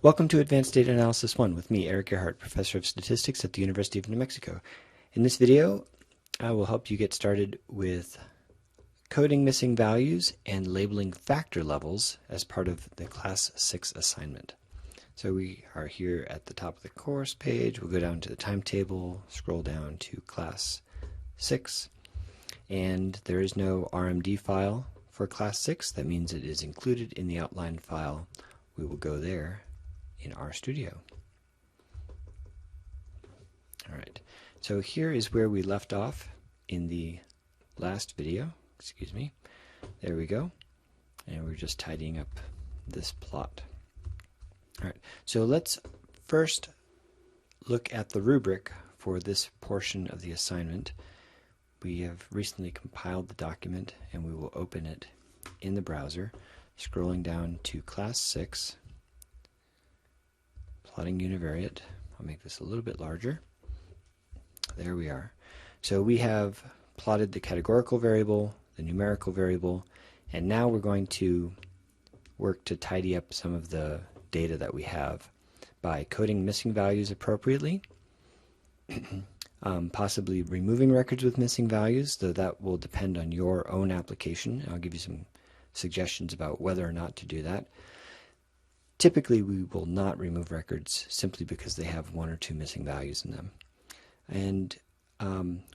Welcome to Advanced Data Analysis 1 with me, Erik Erhardt, Professor of Statistics at the University of New Mexico. In this video, I will help you get started with coding missing values and labeling factor levels as part of the Class 6 assignment. So we are here at the top of the course page. We'll go down to the timetable, scroll down to Class 6, and there is no RMD file for Class 6. That means it is included in the outline file. We will go there in RStudio. Alright, so here is where we left off in the last video. Excuse me. There we go. And we're just tidying up this plot. Alright, so let's first look at the rubric for this portion of the assignment. We have recently compiled the document and we will open it in the browser, scrolling down to Class 6. Plotting univariate. I'll make this a little bit larger. There we are. So we have plotted the categorical variable, the numerical variable, and now we're going to work to tidy up some of the data that we have by coding missing values appropriately, possibly removing records with missing values, though that will depend on your own application. I'll give you some suggestions about whether or not to do that. Typically, we will not remove records simply because they have one or two missing values in them. And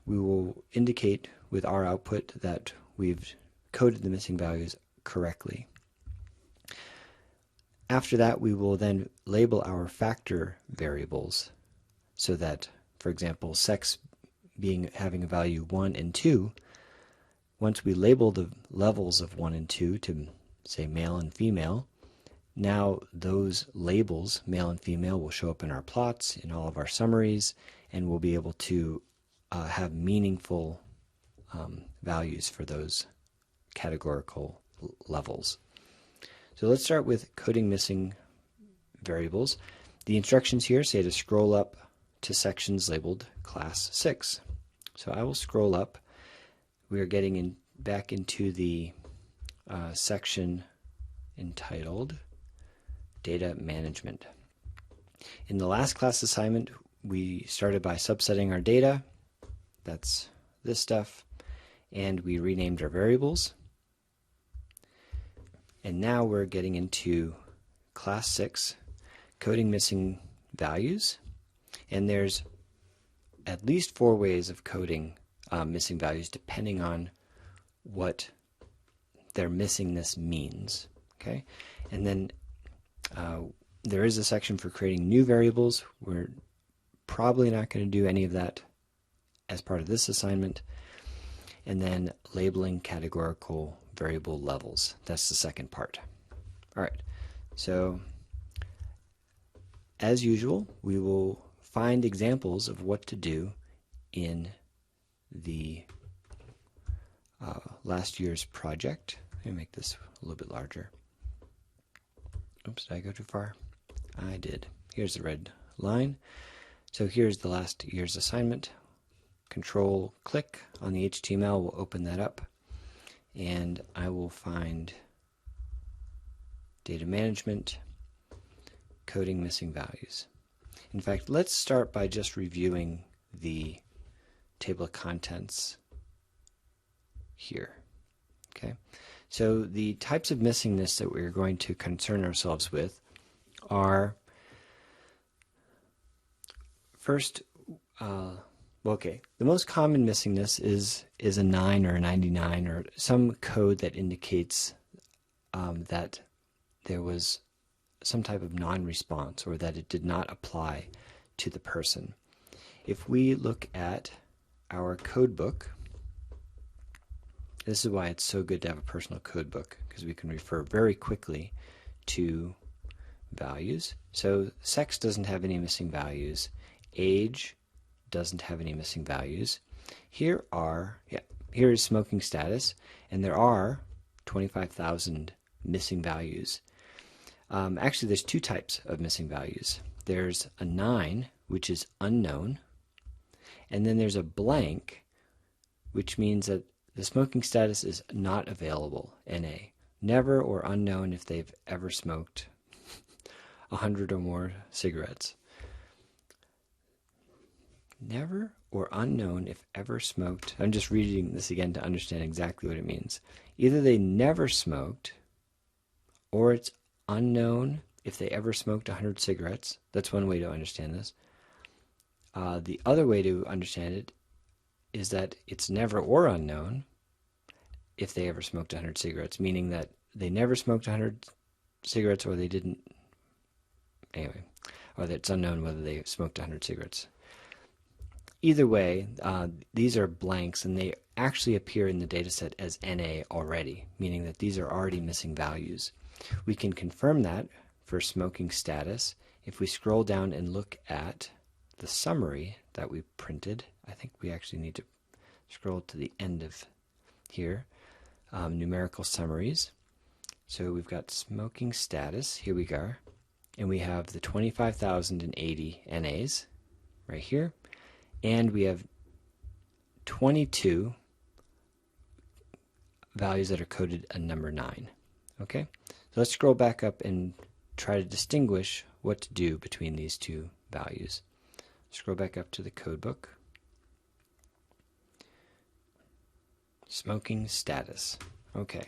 we will indicate with our output that we've coded the missing values correctly. After that, we will then label our factor variables so that, for example, sex having a value 1 and 2, once we label the levels of 1 and 2 to, say, male and female, now those labels, male and female, will show up in our plots, in all of our summaries, and we'll be able to have meaningful values for those categorical levels. So let's start with coding missing variables. The instructions here say to scroll up to sections labeled Class 6. So I will scroll up. We are getting back into the section entitled Data Management. In the last class assignment, we started by subsetting our data. That's this stuff. And we renamed our variables. And now we're getting into Class 6, coding missing values. And there's at least 4 ways of coding missing values depending on what their missingness means. Okay? And then there is a section for creating new variables. We're probably not going to do any of that as part of this assignment. And then labeling categorical variable levels. That's the second part. All right. So as usual, we will find examples of what to do in the last year's project. Let me make this a little bit larger. Oops, did I go too far? I did. Here's the red line. So here's the last year's assignment. Control click on the HTML will open that up, and I will find data management, coding missing values. In fact, let's start by just reviewing the table of contents here. Okay. So the types of missingness that we're going to concern ourselves with are, first, the most common missingness is a 9 or a 99 or some code that indicates that there was some type of non-response or that it did not apply to the person. If we look at our code book, this is why it's so good to have a personal code book, because we can refer very quickly to values. So sex doesn't have any missing values. Age doesn't have any missing values. Here is smoking status, and there are 25,000 missing values. Actually, there's 2 types of missing values. There's a 9, which is unknown, and then there's a blank, which means that the smoking status is not available, NA. Never or unknown if they've ever smoked. 100 or more cigarettes. Never or unknown if ever smoked. I'm just reading this again to understand exactly what it means. Either they never smoked, or it's unknown if they ever smoked 100 cigarettes. That's one way to understand this. The other way to understand it is that it's never or unknown if they ever smoked 100 cigarettes, meaning that they never smoked 100 cigarettes or they didn't, anyway, or that it's unknown whether they smoked 100 cigarettes. Either way, these are blanks, and they actually appear in the dataset as NA already, meaning that these are already missing values. We can confirm that for smoking status if we scroll down and look at the summary that we printed. I think we actually need to scroll to the end of here, numerical summaries. So we've got smoking status, here we go, and we have the 25,080 NAs right here, and we have 22 values that are coded a number 9. Okay, so let's scroll back up and try to distinguish what to do between these two values. Scroll back up to the code book. Smoking status. Okay,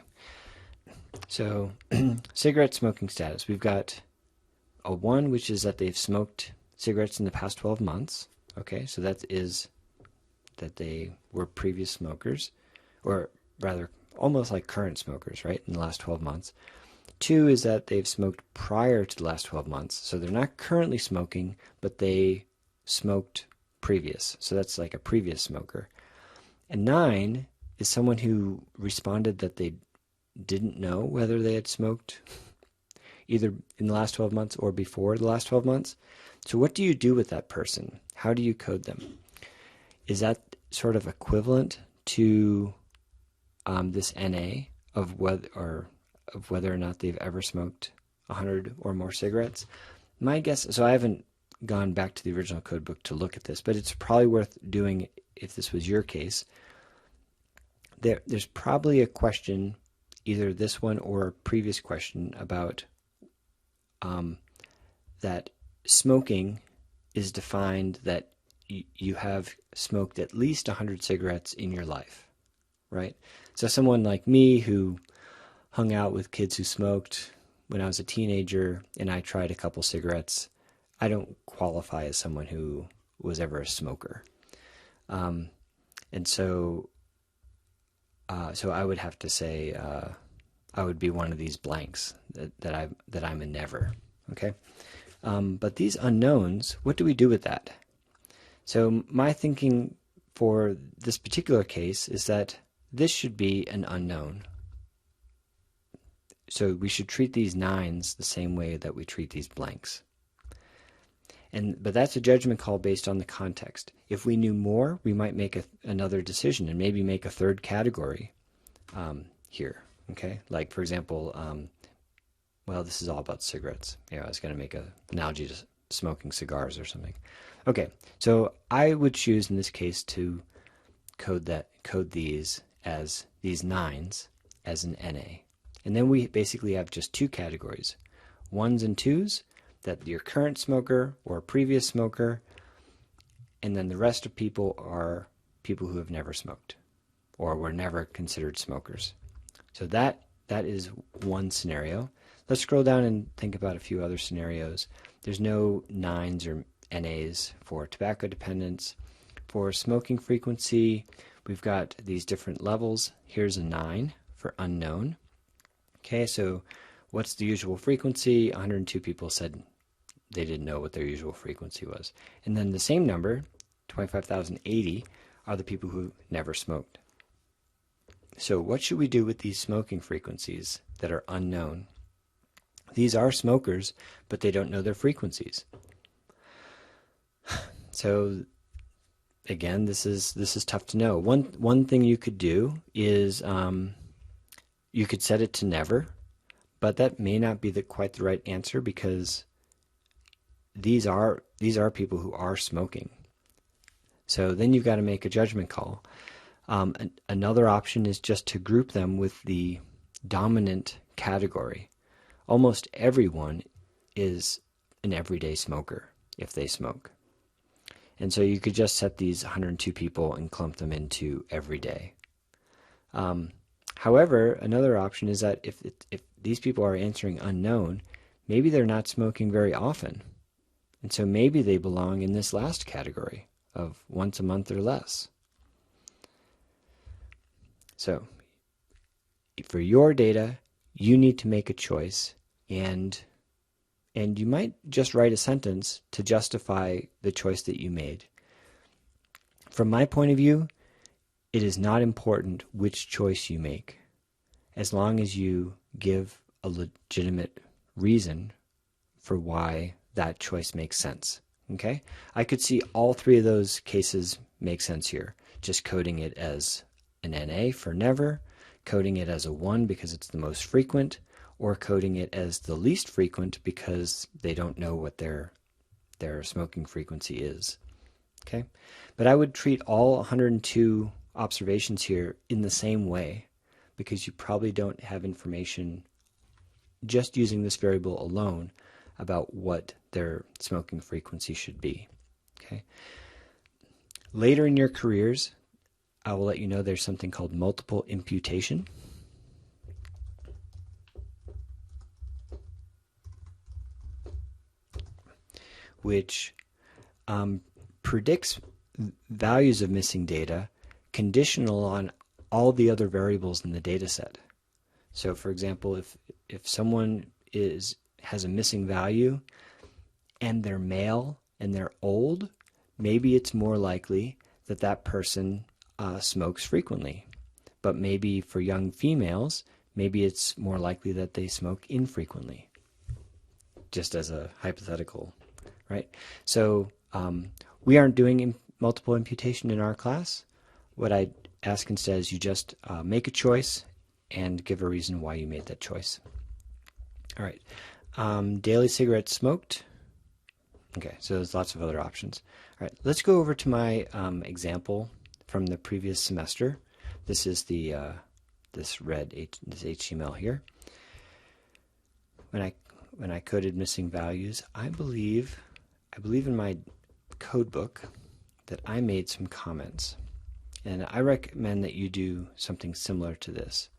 so cigarette smoking status. We've got a 1, which is that they've smoked cigarettes in the past 12 months. Okay, so that is that they were previous smokers, or rather almost like current smokers, right, in the last 12 months. 2 is that they've smoked prior to the last 12 months. So they're not currently smoking, but they smoked previous. So that's like a previous smoker. And 9 is someone who responded that they didn't know whether they had smoked either in the last 12 months or before the last 12 months. So what do you do with that person? How do you code them? Is that sort of equivalent to this NA of whether or not they've ever smoked 100 or more cigarettes? My guess, so I haven't gone back to the original code book to look at this, but it's probably worth doing if this was your case. There's probably a question, either this one or a previous question, about that smoking is defined that you have smoked at least 100 cigarettes in your life, right? So someone like me who hung out with kids who smoked when I was a teenager and I tried a couple cigarettes, I don't qualify as someone who was ever a smoker. And so I would have to say I would be one of these blanks that I'm a never. Okay, but these unknowns, what do we do with that? So my thinking for this particular case is that this should be an unknown. So we should treat these 9s the same way that we treat these blanks. But that's a judgment call based on the context. If we knew more, we might make another decision and maybe make a third category here. Okay, like for example, well, this is all about cigarettes. I was going to make an analogy to smoking cigars or something. Okay, so I would choose in this case to code these as these 9s as an NA. And then we basically have just 2 categories, 1s and 2s, that your current smoker or a previous smoker, and then the rest of people are people who have never smoked or were never considered smokers. So that is one scenario. Let's scroll down and think about a few other scenarios. There's no 9s or NAs for tobacco dependence. For smoking frequency, we've got these different levels. Here's a 9 for unknown. Okay, so what's the usual frequency? 102 people said they didn't know what their usual frequency was. And then the same number, 25,080, are the people who never smoked. So what should we do with these smoking frequencies that are unknown? These are smokers, but they don't know their frequencies. So again, this is tough to know. One thing you could do is you could set it to never, but that may not be quite the right answer, because these are people who are smoking. So then you've got to make a judgment call. Another option is just to group them with the dominant category. Almost everyone is an everyday smoker if they smoke. And so you could just set these 102 people and clump them into everyday. However, another option is that if these people are answering unknown, maybe they're not smoking very often. And so maybe they belong in this last category of once a month or less. So for your data, you need to make a choice, and you might just write a sentence to justify the choice that you made. From my point of view, it is not important which choice you make, as long as you give a legitimate reason for why that choice makes sense. Okay? I could see all three of those cases make sense here. Just coding it as an NA for never, coding it as a 1 because it's the most frequent, or coding it as the least frequent because they don't know what their smoking frequency is. Okay? But I would treat all 102 observations here in the same way, because you probably don't have information just using this variable alone about what their smoking frequency should be. Okay? Later in your careers, I will let you know there's something called multiple imputation. Which predicts values of missing data conditional on all the other variables in the data set. So for example, if someone has a missing value and they're male and they're old, maybe it's more likely that that person smokes frequently. But maybe for young females, maybe it's more likely that they smoke infrequently, just as a hypothetical, right? So we aren't doing multiple imputation in our class. What I ask instead is you just make a choice and give a reason why you made that choice. All right. Daily cigarettes smoked. Okay, so there's lots of other options. All right, let's go over to my example from the previous semester. This is the this HTML here. When I coded missing values, I believe in my code book that I made some comments, and I recommend that you do something similar to this.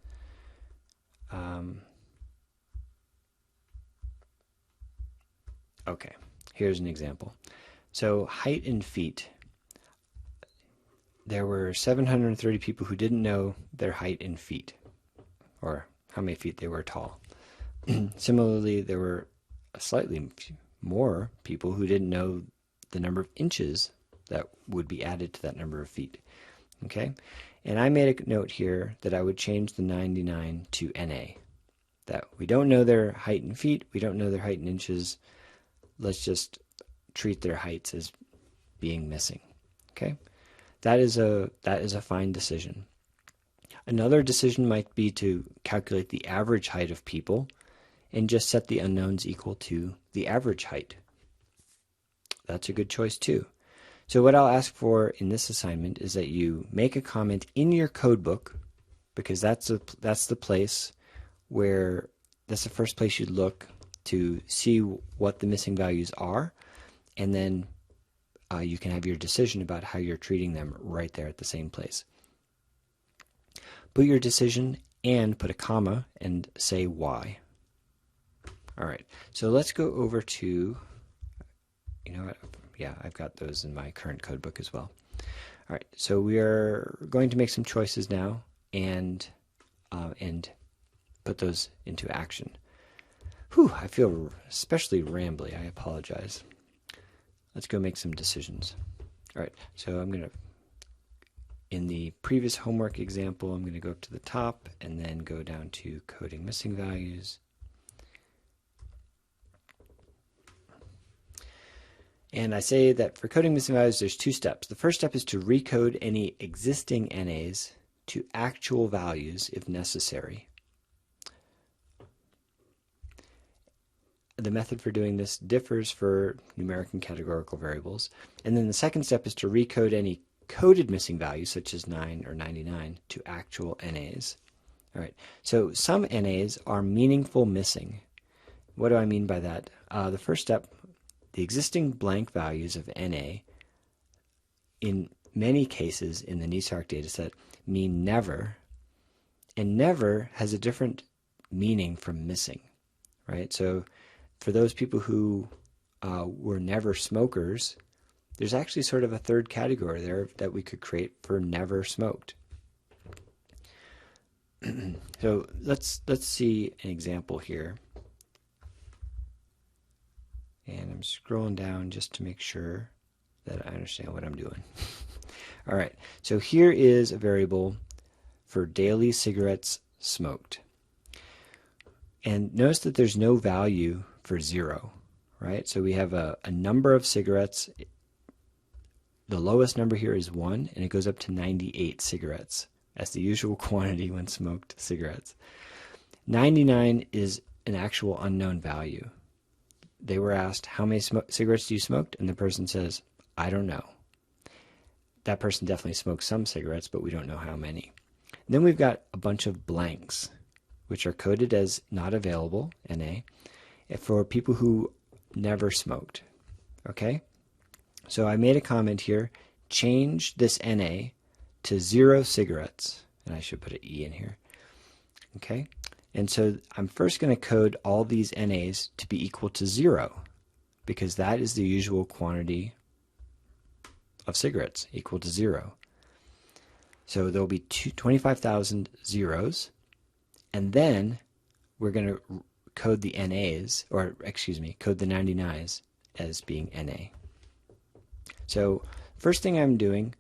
Okay, here's an example. So height in feet. There were 730 people who didn't know their height in feet, or how many feet they were tall. Similarly, there were slightly more people who didn't know the number of inches that would be added to that number of feet. Okay? And I made a note here that I would change the 99 to NA. That we don't know their height in feet, we don't know their height in inches. Let's just treat their heights as being missing. Okay? That is a fine decision. Another decision might be to calculate the average height of people and just set the unknowns equal to the average height. That's a good choice too. So what I'll ask for in this assignment is that you make a comment in your code book, because that's the place where that's the first place you'd look to see what the missing values are, and then you can have your decision about how you're treating them right there at the same place. Put your decision and put a comma and say why. All right, so let's go over to, yeah, I've got those in my current code book as well. All right, so we are going to make some choices now and put those into action. Whew, I feel especially rambly. I apologize. Let's go make some decisions. All right, so I'm going to, in the previous homework example, I'm going to go up to the top and then go down to coding missing values. And I say that for coding missing values, there's two steps. The first step is to recode any existing NAs to actual values if necessary. The method for doing this differs for numeric and categorical variables. And then the second step is to recode any coded missing values, such as 9 or 99, to actual NAs. All right, so some NAs are meaningful missing. What do I mean by that? The first step, the existing blank values of NA in many cases in the NESARC dataset mean never, and never has a different meaning from missing, right? So for those people who were never smokers, there's actually sort of a third category there that we could create for never smoked. So let's see an example here. And I'm scrolling down just to make sure that I understand what I'm doing. All right, so here is a variable for daily cigarettes smoked. And notice that there's no value for 0, right? So we have a number of cigarettes. The lowest number here is 1, and it goes up to 98 cigarettes. That's the usual quantity when smoked cigarettes. 99 is an actual unknown value. They were asked, how many cigarettes do you smoke? And the person says, I don't know. That person definitely smoked some cigarettes, but we don't know how many. And then we've got a bunch of blanks, which are coded as not available, NA, for people who never smoked. Okay? So I made a comment here, change this NA to 0 cigarettes, and I should put an E in here. Okay? And so I'm first going to code all these NAs to be equal to 0, because that is the usual quantity of cigarettes, equal to 0. So there'll be 25,000 zeros, and then we're going to code the NAs, or excuse me, code the 99s as being NA. So first thing I'm doing,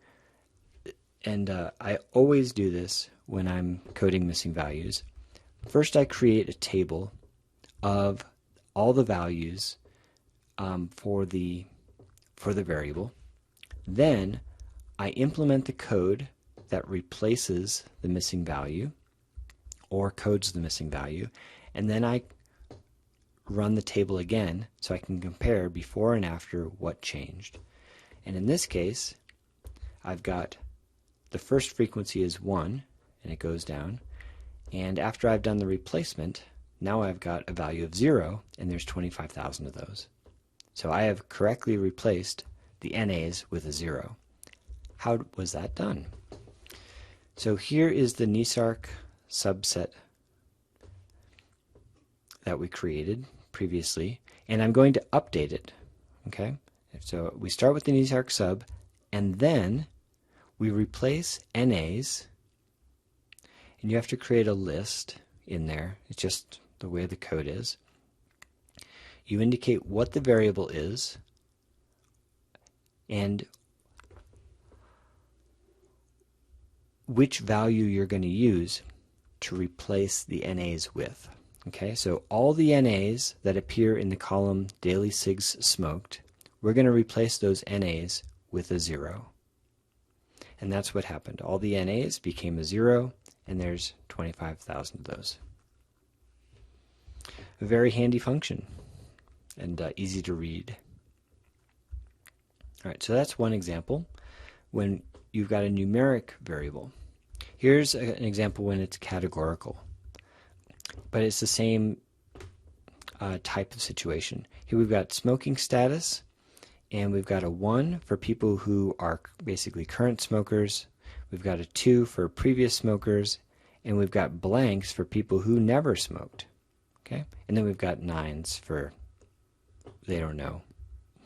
and I always do this when I'm coding missing values, first I create a table of all the values for the variable. Then I implement the code that replaces the missing value or codes the missing value, and then I run the table again so I can compare before and after what changed. And in this case, I've got the first frequency is 1, and it goes down. And after I've done the replacement, now I've got a value of 0, and there's 25,000 of those. So I have correctly replaced the NAs with a 0. How was that done? So here is the NESARC subset that we created previously, and I'm going to update it. Okay? So we start with the NESARC sub, and then we replace NAs, and you have to create a list in there. It's just the way the code is. You indicate what the variable is and which value you're going to use to replace the NAs with. Okay, so all the NAs that appear in the column daily cigs smoked, we're going to replace those NAs with a 0. And that's what happened. All the NAs became a 0, and there's 25,000 of those. A very handy function and easy to read. All right, so that's one example when you've got a numeric variable. Here's an example when it's categorical, but it's the same type of situation. Here we've got smoking status, and we've got a 1 for people who are basically current smokers. We've got a 2 for previous smokers, and we've got blanks for people who never smoked. Okay, and then we've got 9s for they don't know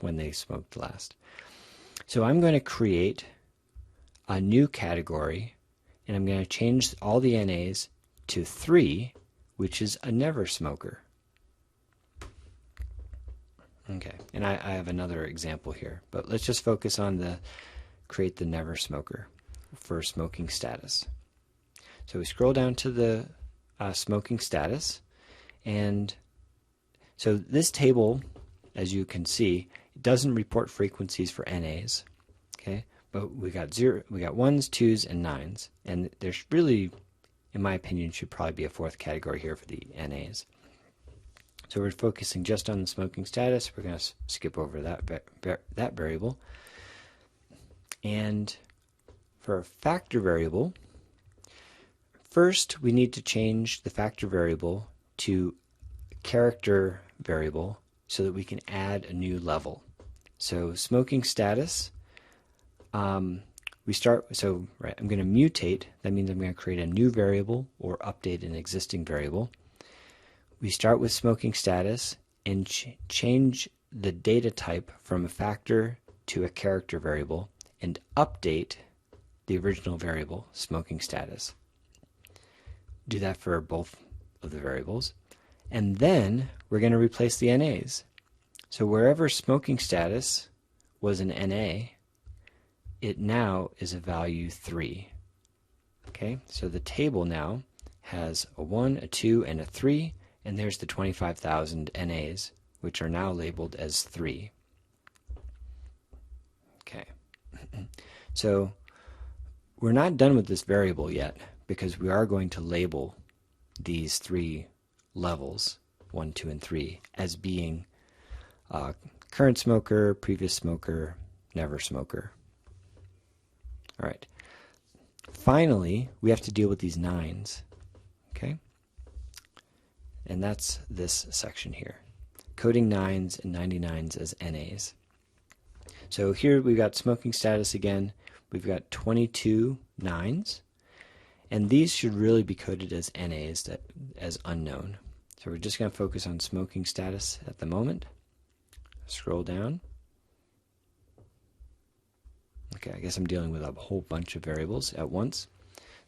when they smoked last. So I'm going to create a new category, and I'm going to change all the NAs to 3, which is a never smoker. Okay, and I have another example here, but let's just focus on create the never smoker for smoking status. So we scroll down to the smoking status, and so this table, as you can see, doesn't report frequencies for NAs. Okay, but we got 1s, 2s, and 9s, and there's really, in my opinion, should probably be a 4th category here for the NAs. So we're focusing just on the smoking status. We're going to skip over that variable. And for a factor variable, first we need to change the factor variable to character variable so that we can add a new level. So smoking status, I'm going to mutate. That means I'm going to create a new variable or update an existing variable. We start with smoking status and change the data type from a factor to a character variable and update the original variable, smoking status. Do that for both of the variables. And then we're going to replace the NAs. So wherever smoking status was an NA, it now is a value 3. Okay, so the table now has a 1, a 2, and a 3, and there's the 25,000 NAs, which are now labeled as 3. Okay, so we're not done with this variable yet, because we are going to label these 3 levels, 1, 2, and 3, as being current smoker, previous smoker, never smoker. All right. Finally, we have to deal with these 9s. Okay? And that's this section here. Coding 9s and 99s as NAs. So here we've got smoking status again. We've got 22 9s. And these should really be coded as NAs, as unknown. So we're just going to focus on smoking status at the moment. Scroll down. Okay, I guess I'm dealing with a whole bunch of variables at once.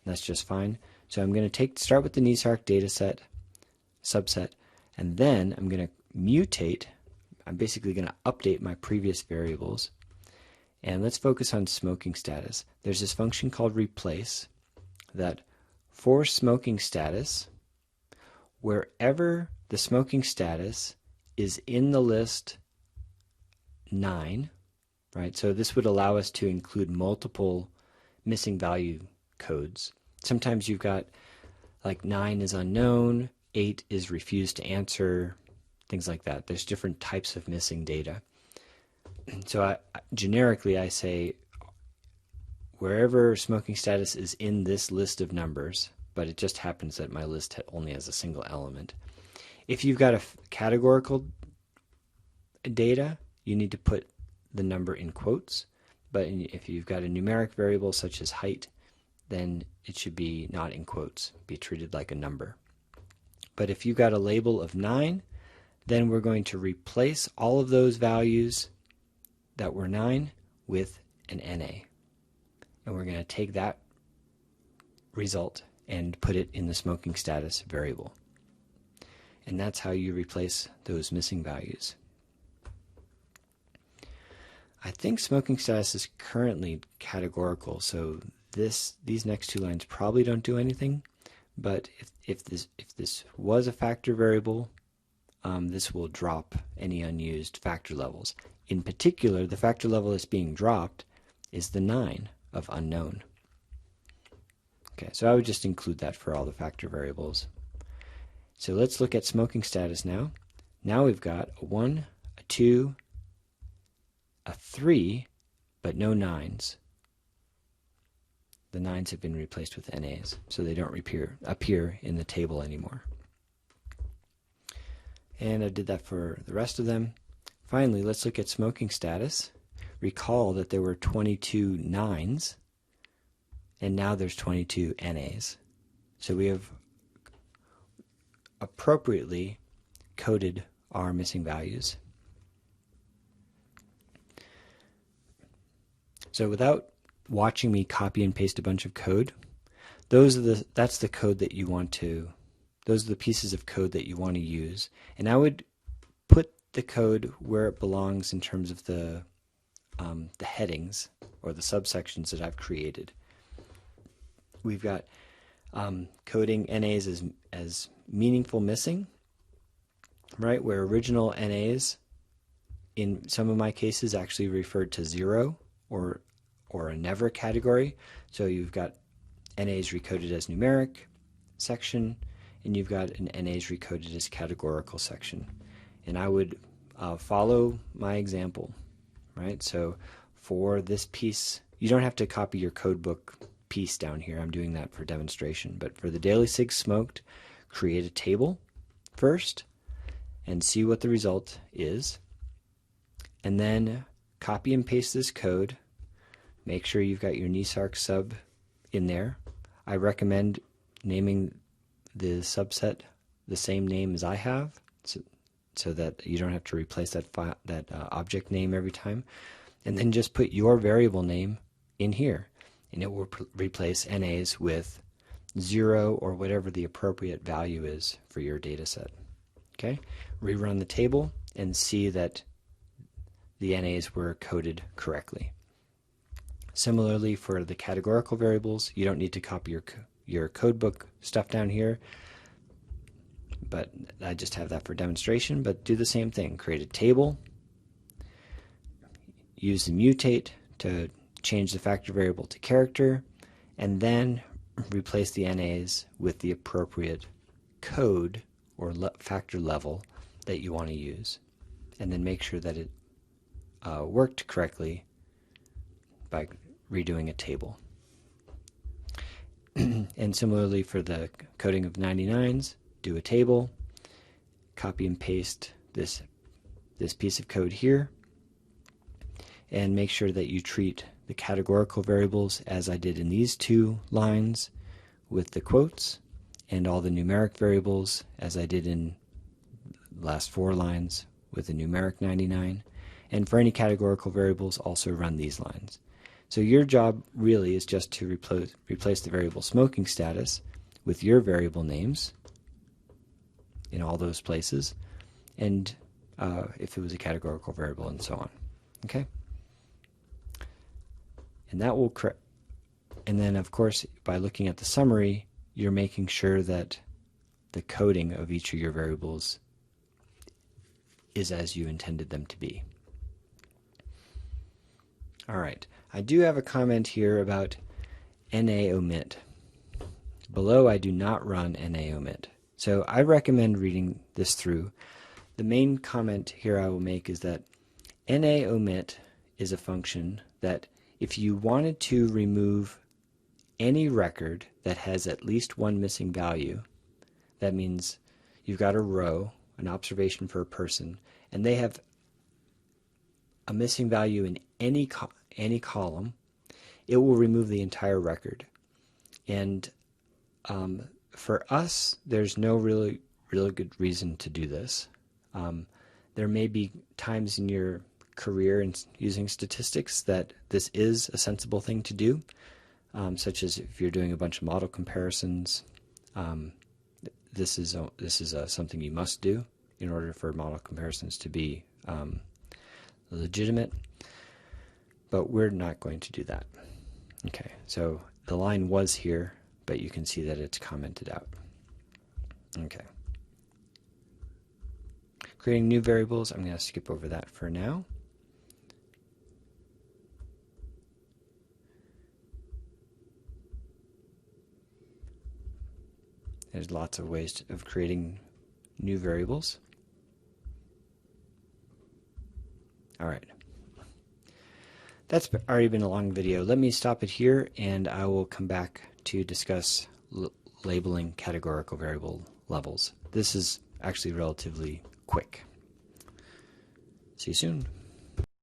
That's just fine. So I'm going to start with the Neisarc data set, subset, and then I'm going to mutate. I'm basically going to update my previous variables. And let's focus on smoking status. There's this function called replace that for smoking status, wherever the smoking status is in the list 9, right? So this would allow us to include multiple missing value codes. Sometimes you've got like 9 is unknown, 8 is refused to answer, things like that. There's different types of missing data. So generically I say wherever smoking status is in this list of numbers, but it just happens that my list only has a single element. If you've got a categorical data, you need to put the number in quotes, but if you've got a numeric variable such as height, then it should be not in quotes, be treated like a number. But if you've got a label of 9, then we're going to replace all of those values that were 9 with an NA. And we're going to take that result and put it in the smoking status variable. And that's how you replace those missing values. I think smoking status is currently categorical, so these next 2 lines probably don't do anything. But if this was a factor variable, this will drop any unused factor levels. In particular, the factor level that's being dropped is the 9 of unknown. Okay, so I would just include that for all the factor variables. So let's look at smoking status now. Now we've got a 1, a 2, a 3, but no 9s. The 9s have been replaced with NAs, so they don't appear in the table anymore. And I did that for the rest of them. Finally, let's look at smoking status. Recall that there were 22 9s, and now there's 22 NAs. So we have appropriately coded our missing values. So without watching me copy and paste a bunch of code, that's the code that you want to, those are the pieces of code that you want to use. And I would put the code where it belongs in terms of the headings or the subsections that I've created. We've got coding NAs as meaningful missing, right? Where original NAs in some of my cases actually referred to 0 or a never category. So you've got NAs recoded as numeric section, and you've got an NAs recoded as categorical section. And I would follow my example, right? So for this piece, you don't have to copy your codebook piece down here. I'm doing that for demonstration. But for the daily sig smoked, create a table first, and see what the result is, and then copy and paste this code. Make sure you've got your NESARC sub in there. I recommend naming the subset the same name as I have, so that you don't have to replace that object name every time. And then just put your variable name in here, and it will replace NAs with 0 or whatever the appropriate value is for your data set. Okay? Rerun the table and see that the NAs were coded correctly. Similarly, for the categorical variables, you don't need to copy your codebook stuff down here, but I just have that for demonstration. But do the same thing. Create a table, use the mutate to change the factor variable to character, and then replace the NAs with the appropriate code or factor level that you want to use, and then make sure that it worked correctly by redoing a table. And similarly for the coding of 99s, do a table, copy and paste this piece of code here, and make sure that you treat the categorical variables as I did in these 2 lines with the quotes, and all the numeric variables as I did in the last 4 lines with the numeric 99. And for any categorical variables, also run these lines. So your job really is just to replace the variable smoking status with your variable names in all those places, and if it was a categorical variable, and so on. Okay? And that will and then of course by looking at the summary, you're making sure that the coding of each of your variables is as you intended them to be. All right, I do have a comment here about NA omit. Below, I do not run NA omit. So I recommend reading this through. The main comment here I will make is that NA omit is a function that if you wanted to remove any record that has at least one missing value, that means you've got a row, an observation for a person, and they have a missing value in any column, it will remove the entire record. And for us, there's no really good reason to do this. There may be times in your career in using statistics that this is a sensible thing to do, such as if you're doing a bunch of model comparisons. This is something you must do in order for model comparisons to be legitimate, but we're not going to do that. Okay, so the line was here, but you can see that it's commented out. Okay. Creating new variables, I'm going to skip over that for now. There's lots of ways of creating new variables. All right. That's already been a long video. Let me stop it here, and I will come back to discuss labeling categorical variable levels. This is actually relatively quick. See you soon.